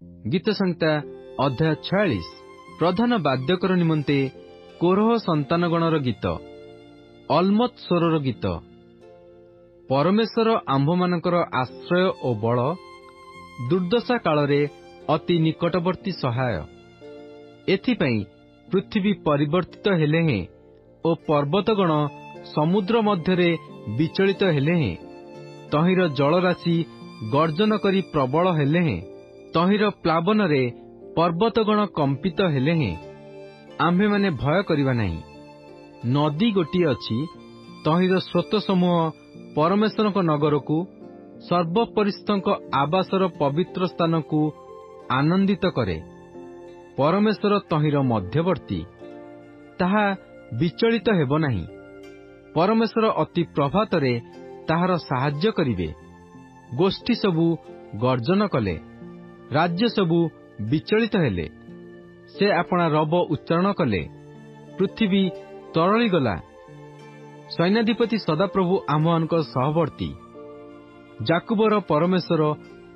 गीत संहिता अध्याय 46 प्रधान बाद्यकर निमंते कोरह संतानगणर गीत अलमत स्वरर गीत। परमेश्वर आंभमानकर आश्रय ओ बल, दुर्दशा कालरे अति निकटवर्ती सहाय। एथिपाई पृथ्वी परिवर्तित हेले हें ओ पर्वतगण समुद्र मध्यरे विचलित हेले हें, तहिर जलराशि गर्जन करी प्रबल हेले हें, तहिर प्लावन रे पर्वतगण कंपित हेले हें, आम्भे माने भय करिबा नहीं। नदी गोटी अछि, तहिर स्रोत समूह परमेश्वरक नगरकू, सर्वपरिस्थक आवासर पवित्र स्थानकू आनंदित करे। परमेश्वर तहिर मध्यवर्ती, ताहा विचलित हेब नहीं। परमेश्वर अति प्रभातरे ताहार साहाय्य करिवे। गोष्ठी सबू गर्जन कले, राज्य सबू विचलित हेले। से अपना रब उच्चारण कले, पृथ्वी तरली गला। सैन्याधिपति सदाप्रभु आम्भमानक सहवर्ती, जाकुबर परमेश्वर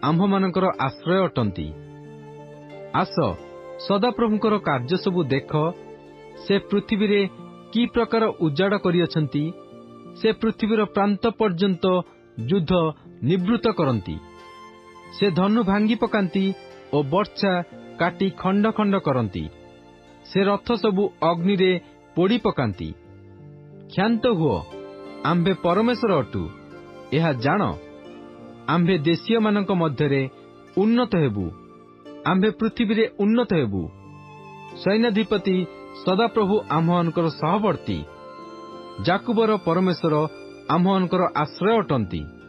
आम्भमानकर आश्रय अटंती। आस सदाप्रभुଙ୍କର କାର୍ଯ୍ୟ ସବୁ देख। से पृथ्वीरे कि प्रकार उजाड़ करिअछंती। से पृथ्वीर प्रांत पर्यंत युद्ध निवृत्त करती। से धनु भांगी पकांती ओ वर्षा काटी खंड खंड करती। से रथ सबू अग्नि रे पोड़ी पकांती। क्षांत हुओ, आम्भे परमेश्वर अटू, यह जान। आम्भे देशीय मानक मध्यरे उन्नत हेबू, आम्भे पृथ्वी रे उन्नत हेबू। सैन्याधिपति सदाप्रभु आम्भमानकर सहवर्ती, जाकुबर परमेश्वर आम्भमानकर आश्रय अटंती।